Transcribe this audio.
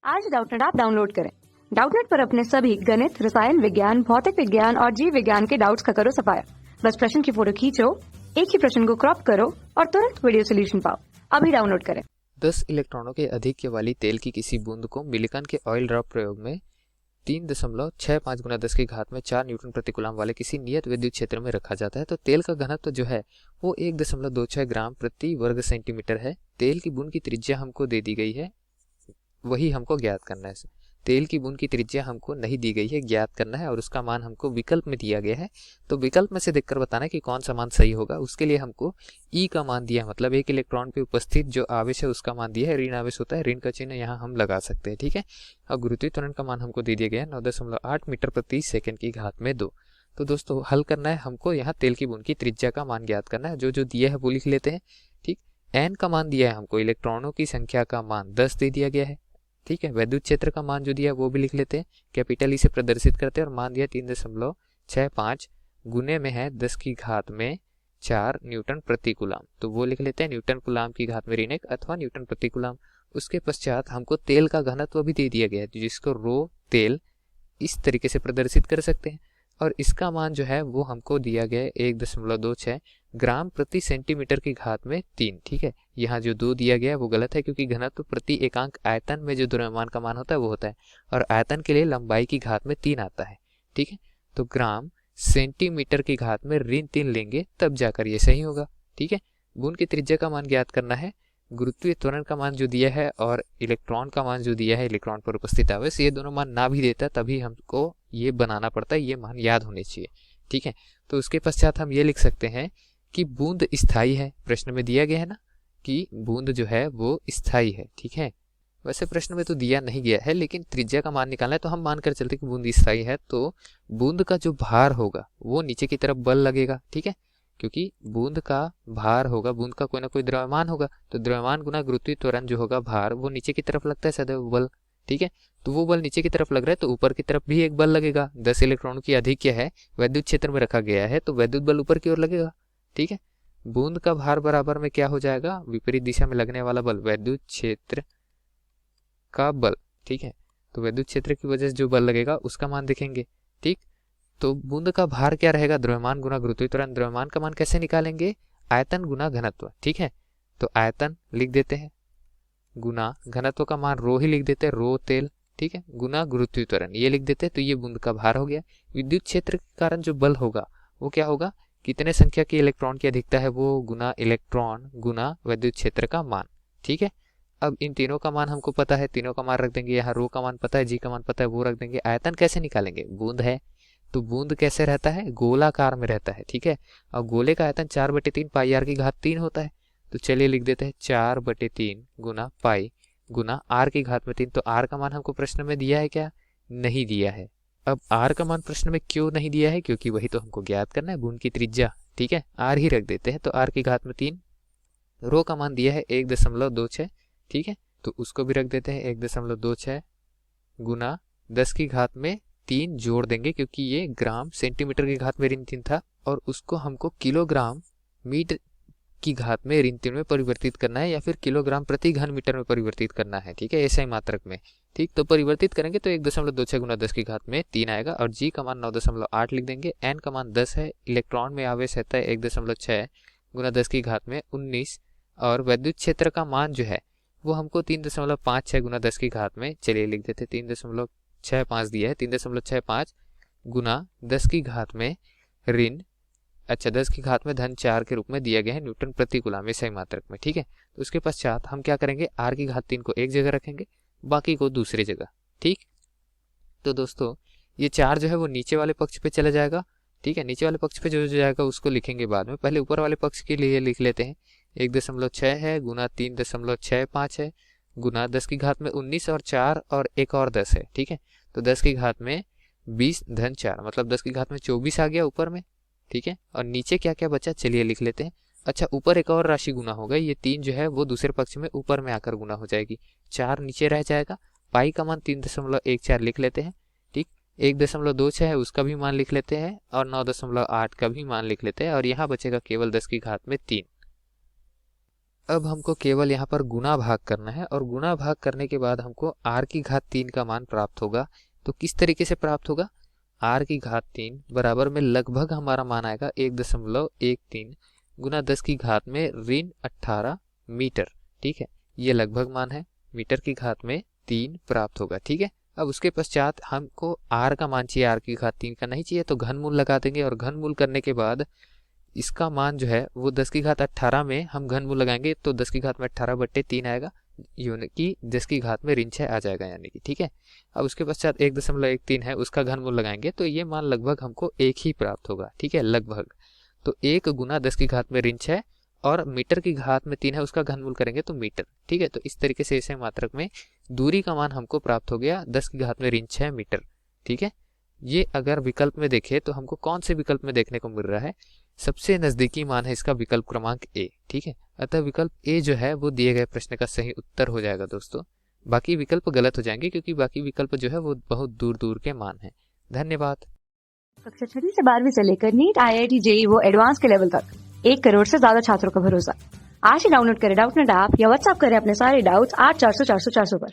आज Doubtnut app download करें। Doubtnut पर अपने सभी गणित, रसायन विज्ञान, भौतिक विज्ञान और जीव विज्ञान के डाउट्स का करो सफाया। बस प्रश्न की फोटो खींचो, एक ही प्रश्न को क्रॉप करो और तुरंत वीडियो सोल्यूशन पाओ। अभी डाउनलोड करें। 10 इलेक्ट्रॉनों के अधिक वाली तेल की किसी बूंद को मिलिकन के ऑयल ड्रॉप प्रयोग में 3.65 गुना 10 की घात में 4 न्यूटन प्रति कूलम वाले किसी नियत विद्युत क्षेत्र में रखा जाता है तो तेल का घनत्व जो है वो 1.26 ग्राम प्रति वर्ग सेंटीमीटर है। तेल की बूंद की त्रिज्या हमको दे दी गई है, वही हमको ज्ञात करना है। तेल की बूंद की त्रिज्या हमको नहीं दी गई है, ज्ञात करना है और उसका मान हमको विकल्प में दिया गया है। तो विकल्प में से देखकर बताना है कि कौन सा मान सही होगा। उसके लिए हमको ई का मान दिया है, मतलब एक इलेक्ट्रॉन पे उपस्थित जो आवेश है उसका मान दिया है। ऋण आवेश होता है, ऋण का चिन्ह यहाँ हम लगा सकते हैं, ठीक है। और गुरुत्वीय त्वरण का मान हमको दे दिया गया है 9.8 मीटर प्रति सेकंड की घात में 2। तो दोस्तों हल करना है हमको, यहाँ तेल की बूंद की त्रिज्या का मान ज्ञात करना है। जो जो दिया है वो लिख लेते हैं, ठीक। एन का मान दिया है हमको, इलेक्ट्रॉनों की संख्या का मान 10 दे दिया गया है, ठीक है। विद्युत क्षेत्र का मान जो दिया है वो भी लिख लेते हैं, कैपिटल ई से प्रदर्शित करते हैं और मान दिया 3.65 गुने में है 10 की घात में 4 न्यूटन प्रति कूलम, तो वो लिख लेते हैं न्यूटन कूलम की घात में ऋण 1 अथवा न्यूटन प्रति कूलम। उसके पश्चात हमको तेल का घनत्व भी दे दिया गया है जिसको रो तेल इस तरीके से प्रदर्शित कर सकते हैं और इसका मान जो है वो हमको दिया गया है 1.26 ग्राम प्रति सेंटीमीटर की घात में 3, ठीक है। यहाँ जो 2 दिया गया है वो गलत है क्योंकि घनत्व प्रति एकांक आयतन में जो द्रव्यमान का मान होता है वो होता है और आयतन के लिए लंबाई की घात में 3 आता है, ठीक है। तो ग्राम सेंटीमीटर की घात में ऋण 3 लेंगे तब जाकर ये सही होगा, ठीक है। बूंद की त्रिज्या का मान ज्ञात करना है, गुरुत्वीय त्वरण का मान जो दिया है और इलेक्ट्रॉन का मान जो दिया है, इलेक्ट्रॉन पर उपस्थित आवेश, ये दोनों मान ना भी देता तभी हमको ये बनाना पड़ता है, ये मान याद होने चाहिए, ठीक है। तो उसके पश्चात हम ये लिख सकते हैं कि बूंद स्थायी है। प्रश्न में दिया गया है ना कि बूंद जो है वो स्थायी है, ठीक है। वैसे प्रश्न में तो दिया नहीं गया है लेकिन त्रिज्या का मान निकालना है तो हम मानकर चलते कि बूंद स्थायी है। तो बूंद का जो भार होगा वो नीचे की तरफ बल लगेगा, ठीक है, क्योंकि बूंद का भार होगा, बूंद का कोई ना कोई द्रव्यमान होगा तो द्रव्यमान गुना गुरुत्वीय त्वरण जो होगा भार वो नीचे की तरफ लगता है सदैव बल, ठीक है। तो वो बल नीचे की तरफ लग रहा है तो ऊपर की तरफ भी एक बल लगेगा। 10 इलेक्ट्रॉनों की अधिक्य है, विद्युत क्षेत्र में रखा गया है तो विद्युत बल ऊपर की ओर लगेगा, ठीक है। बूंद का भार बराबर में क्या हो जाएगा, विपरीत दिशा में लगने वाला बल विद्युत क्षेत्र का बल, ठीक है। तो विद्युत क्षेत्र की वजह से जो बल लगेगा उसका मान देखेंगे, ठीक। तो बूंद का भार क्या रहेगा, द्रव्यमान गुना गुरुत्वीय त्वरण। द्रव्यमान का मान कैसे निकालेंगे, आयतन गुना घनत्व, ठीक है। तो आयतन लिख देते हैं गुना घनत्व का मान रो ही लिख देते हैं, रो तेल, ठीक है, गुना गुरुत्वीय त्वरण ये लिख देते हैं। तो ये बूंद का भार हो गया। विद्युत क्षेत्र के कारण जो बल होगा वो क्या होगा, कितने संख्या की इलेक्ट्रॉन की अधिकता है वो गुना इलेक्ट्रॉन गुना विद्युत क्षेत्र का मान, ठीक है। अब इन तीनों का मान हमको पता है, तीनों का मान रख देंगे, यहाँ रो का मान पता है, जी का मान पता है, वो रख देंगे। आयतन कैसे निकालेंगे, बूंद है तो बूंद कैसे रहता है, गोलाकार में रहता है, ठीक है। और गोले का आयतन 4/3 पाई आर की घात 3 होता है। तो चलिए लिख देते हैं 4/3 गुना पाई गुना आर की घात में 3। तो आर का मान हमको प्रश्न में दिया है क्या, नहीं दिया है। अब आर का मान प्रश्न में क्यों नहीं दिया है, क्योंकि वही तो हमको ज्ञात करना है, बूंद की त्रिज्या, ठीक है। आर ही रख देते हैं तो आर की घात में 3। रो का मान दिया है 1.26, ठीक है, तो उसको भी रख देते हैं 1.26 गुना 10 की घात में 3 जोड़ देंगे क्योंकि ये ग्राम सेंटीमीटर की घात में ऋण 3 था और उसको हमको किलोग्राम मीटर की घात में ऋण 3 में परिवर्तित करना है या फिर किलोग्राम प्रति घन मीटर में परिवर्तित करना है, ठीक है, ऐसा ही मात्रक में, ठीक। तो परिवर्तित करेंगे तो 1.26 गुना 10 की घात में 3 आएगा और जी का मान 9.8 लिख देंगे। एन का मान 10 है, इलेक्ट्रॉन में आवेश रहता है 1.6 गुना 10 की घात में 19 और विद्युत क्षेत्र का मान जो है वो हमको 3.56 गुना 10 की घात में, चलिए लिख देते 3.65 दिया है, 3.65 गुना 10 की घात में ऋण 10 की घात में धन 4 के रूप में दिया गया है न्यूटन प्रति कूलम में, सही मात्रक में, ठीक है। तो उसके पश्चात हम क्या करेंगे, आर की घात 3 को एक जगह रखेंगे, बाकी को दूसरी जगह, ठीक। तो दोस्तों ये 4 जो है वो नीचे वाले पक्ष पे चला जाएगा, ठीक है। नीचे वाले पक्ष पे जो जाएगा उसको लिखेंगे बाद में, पहले ऊपर वाले पक्ष के लिए लिख लेते हैं। 1.6 है गुना 3.65 है गुना 10 की घात में 19 और 4 और एक और 10 है, ठीक है। तो 10 की घात में 20 धन 4 मतलब 10 की घात में 24 आ गया ऊपर में, ठीक है। और नीचे क्या क्या बचा चलिए लिख लेते हैं। अच्छा ऊपर एक और राशि गुना होगा, ये 3 जो है वो दूसरे पक्ष में ऊपर में आकर गुना हो जाएगी, 4 नीचे रह जाएगा। पाई का मान 3.14 लिख लेते हैं, ठीक। 1.26 है उसका भी मान लिख लेते हैं और 9.8 का भी मान लिख लेते हैं और यहाँ बचेगा केवल 10 की घात में 3। अब हमको केवल यहाँ पर गुना भाग करना है और गुना भाग करने के बाद हमको r की घात 3 का मान प्राप्त होगा। तो किस तरीके से प्राप्त होगा? r की घात 3 बराबर में लगभग हमारा मान आएगा 1.13 गुना 10 की घात में ऋण 18 मीटर। ठीक है, ये लगभग मान है, मीटर की घात में 3 प्राप्त होगा। ठीक है, अब उसके पश्चात हमको r का मान चाहिए, r की घात 3 का नहीं चाहिए तो घनमूल लगा देंगे और घनमूल करने के बाद इसका मान जो है वो 10 की घात 18 में हम घनमूल लगाएंगे तो 10 की घात में 18/3 आएगा, यानी कि 10 की घात में ऋण 6 आ जाएगा, यानी कि ठीक है। अब उसके पश्चात 1.13 है, उसका घनमूल लगाएंगे तो ये मान लगभग हमको 1 ही प्राप्त होगा। ठीक है, लगभग। तो 1 गुना 10 की घात में ऋण 6 और मीटर की घात में 3 है, उसका घनमूल करेंगे तो मीटर। ठीक है, तो इस तरीके से ऐसे मात्रक में दूरी का मान हमको प्राप्त हो गया 10 की घात में ऋण 6 मीटर। ठीक है, ये अगर विकल्प में देखें तो हमको कौन से विकल्प में देखने को मिल रहा है? सबसे नजदीकी मान है इसका विकल्प क्रमांक ए। ठीक है, अतः विकल्प ए जो है वो दिए गए प्रश्न का सही उत्तर हो जाएगा दोस्तों। बाकी विकल्प गलत हो जाएंगे क्योंकि बाकी विकल्प जो है वो बहुत दूर दूर के मान है। धन्यवाद। कक्षा 6 से 12वीं से लेकर नीट, IIT, JEE वो एडवांस के लेवल तक 1 करोड़ से ज्यादा छात्रों का भरोसा। आज ही डाउनलोड करें डाउटनेट ऐप या व्हाट्सएप करें अपने सारे डाउट्स 8400 400 400 पर।